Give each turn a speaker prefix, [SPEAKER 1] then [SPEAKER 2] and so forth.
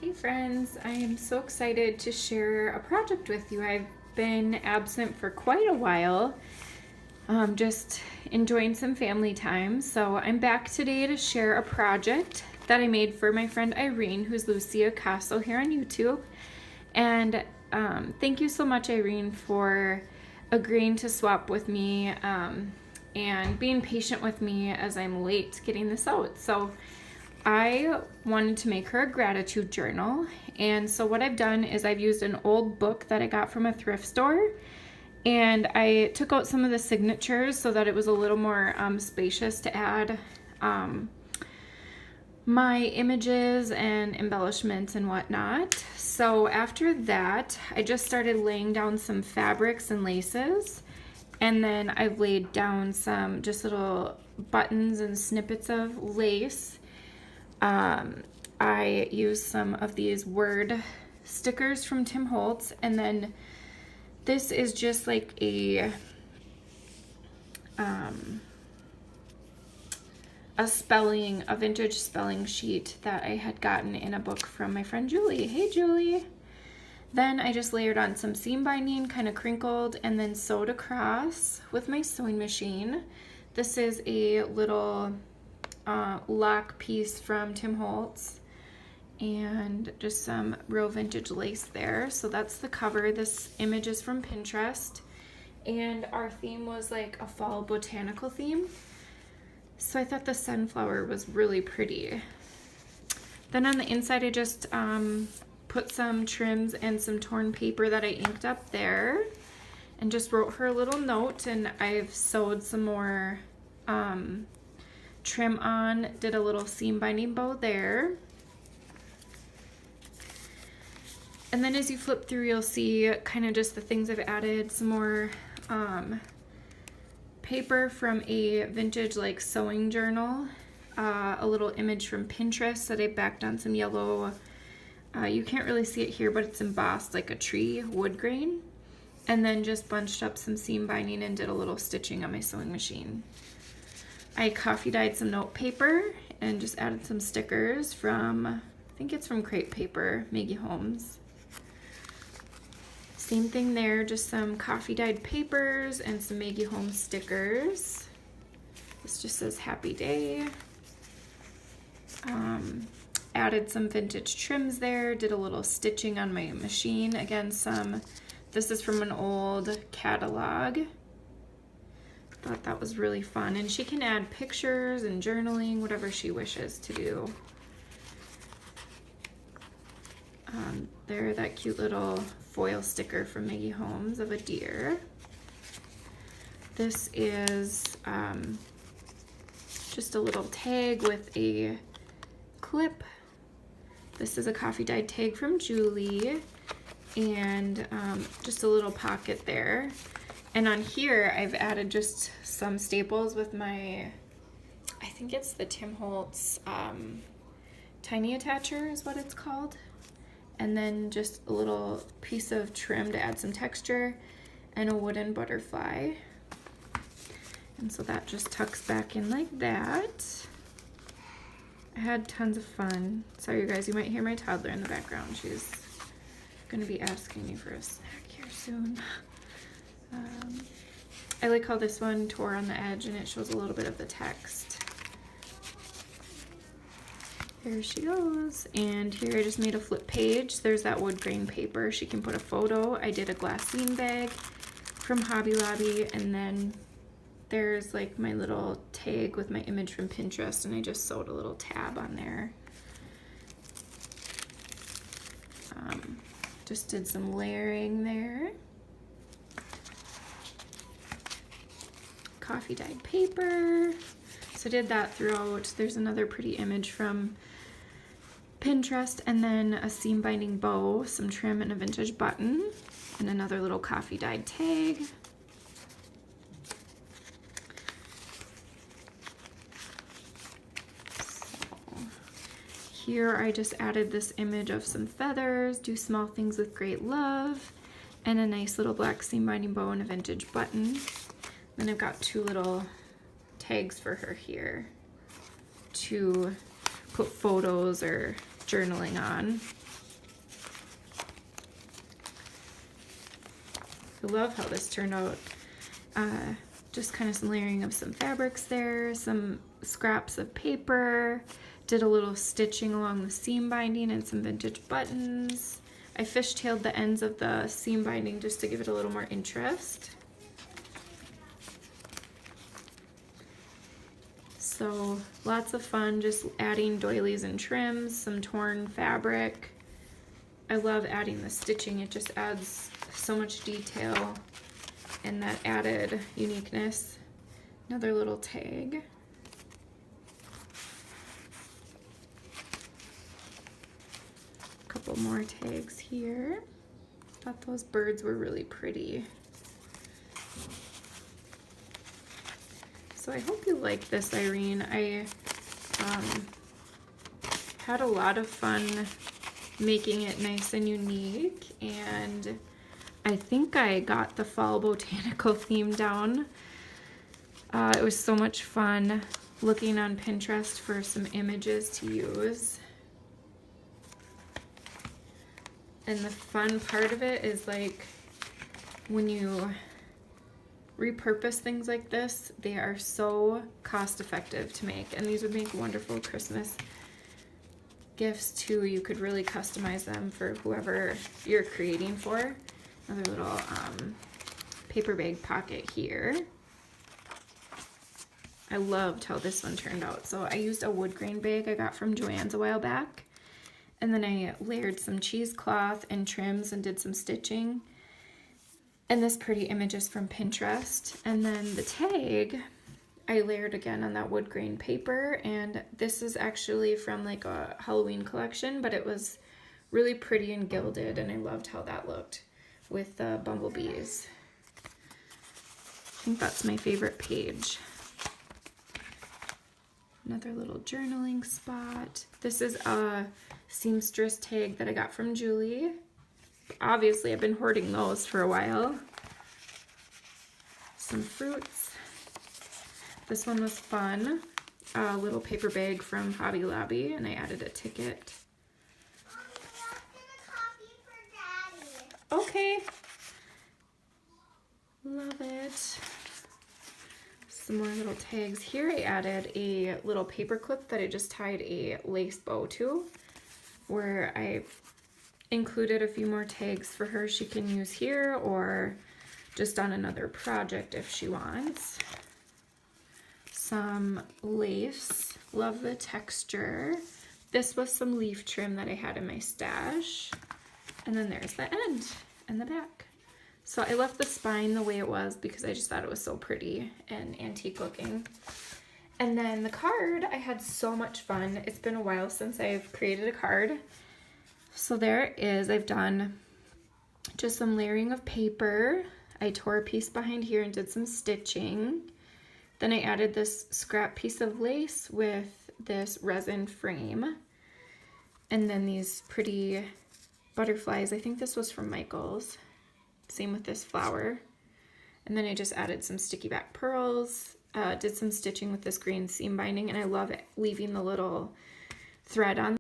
[SPEAKER 1] Hey friends, I am so excited to share a project with you. I've been absent for quite a while, just enjoying some family time. So I'm back today to share a project that I made for my friend Irene, who's Lucia Casso here on YouTube. And thank you so much, Irene, for agreeing to swap with me and being patient with me as I'm late getting this out. So I wanted to make her a gratitude journal, and so what I've done is I've used an old book that I got from a thrift store, and I took out some of the signatures so that it was a little more spacious to add my images and embellishments and whatnot. So after that, I just started laying down some fabrics and laces, and then I've laid down some just little buttons and snippets of lace. I used some of these word stickers from Tim Holtz, and then this is just like a vintage spelling sheet that I had gotten in a book from my friend Julie. Hey Julie! Then I just layered on some seam binding, kind of crinkled, and then sewed across with my sewing machine. This is a little lock piece from Tim Holtz, and just some real vintage lace there. So that's the cover. This image is from Pinterest, and our theme was like a fall botanical theme. So I thought the sunflower was really pretty. Then on the inside, I just put some trims and some torn paper that I inked up there, and just wrote her a little note, and I've sewed some more trim on, did a little seam binding bow there. And then as you flip through, you'll see kind of just the things I've added, some more paper from a vintage like sewing journal, a little image from Pinterest that I backed on some yellow, you can't really see it here, but it's embossed like a tree wood grain, and then just bunched up some seam binding and did a little stitching on my sewing machine. I coffee dyed some note paper and just added some stickers from, I think it's from Crepe Paper, Maggie Holmes. Same thing there, just some coffee dyed papers and some Maggie Holmes stickers. This just says happy day. Added some vintage trims there, did a little stitching on my machine. Again, this is from an old catalog. Thought that was really fun, and she can add pictures and journaling, whatever she wishes to do. There, that cute little foil sticker from Maggie Holmes of a deer. This is just a little tag with a clip. This is a coffee dyed tag from Julie, and just a little pocket there. And on here, I've added just some staples with my, I think it's the Tim Holtz Tiny Attacher is what it's called. And then just a little piece of trim to add some texture, and a wooden butterfly. And so that just tucks back in like that. I had tons of fun. Sorry you guys, you might hear my toddler in the background. She's gonna be asking me for a snack here soon. I like how this one tore on the edge and it shows a little bit of the text. There she goes. And here I just made a flip page. There's that wood grain paper. She can put a photo. I did a glassine bag from Hobby Lobby, and then there's like my little tag with my image from Pinterest, and I just sewed a little tab on there. Just did some layering there. Coffee dyed paper. So I did that throughout. There's another pretty image from Pinterest, and then a seam binding bow, some trim, and a vintage button, and another little coffee dyed tag. So here I just added this image of some feathers, do small things with great love, and a nice little black seam binding bow and a vintage button. Then I've got two little tags for her here to put photos or journaling on. I love how this turned out. Just kind of some layering of some fabrics there, some scraps of paper, did a little stitching along the seam binding and some vintage buttons. I fishtailed the ends of the seam binding just to give it a little more interest. So lots of fun just adding doilies and trims, some torn fabric. I love adding the stitching, it just adds so much detail and that added uniqueness. Another little tag. A couple more tags here. Thought those birds were really pretty. So I hope you like this, Irene. I had a lot of fun making it nice and unique, and I think I got the fall botanical theme down. It was so much fun looking on Pinterest for some images to use. And the fun part of it is like when you repurpose things like this, they are so cost effective to make, and these would make wonderful Christmas gifts too. You could really customize them for whoever you're creating for. Another little paper bag pocket here. I loved how this one turned out. So I used a wood grain bag I got from Joann's a while back, and then I layered some cheesecloth and trims and did some stitching. And this pretty image is from Pinterest. And then the tag I layered again on that wood grain paper, and this is actually from like a Halloween collection, but it was really pretty and gilded, and I loved how that looked with the bumblebees. I think that's my favorite page. Another little journaling spot. This is a seamstress tag that I got from Julie. Obviously, I've been hoarding those for a while. Some fruits. This one was fun. A little paper bag from Hobby Lobby, and I added a ticket. Okay. Love it. Some more little tags. Here I added a little paper clip that I just tied a lace bow to, where I included a few more tags for her she can use here or just on another project if she wants. Some lace. Love the texture. This was some leaf trim that I had in my stash. And then there's the end and the back. So I left the spine the way it was because I just thought it was so pretty and antique looking. And then the card, I had so much fun. It's been a while since I've created a card. So there it is. I've done just some layering of paper. I tore a piece behind here and did some stitching. Then I added this scrap piece of lace with this resin frame. And then these pretty butterflies. I think this was from Michael's. Same with this flower. And then I just added some sticky back pearls, did some stitching with this green seam binding, and I love it, leaving the little thread on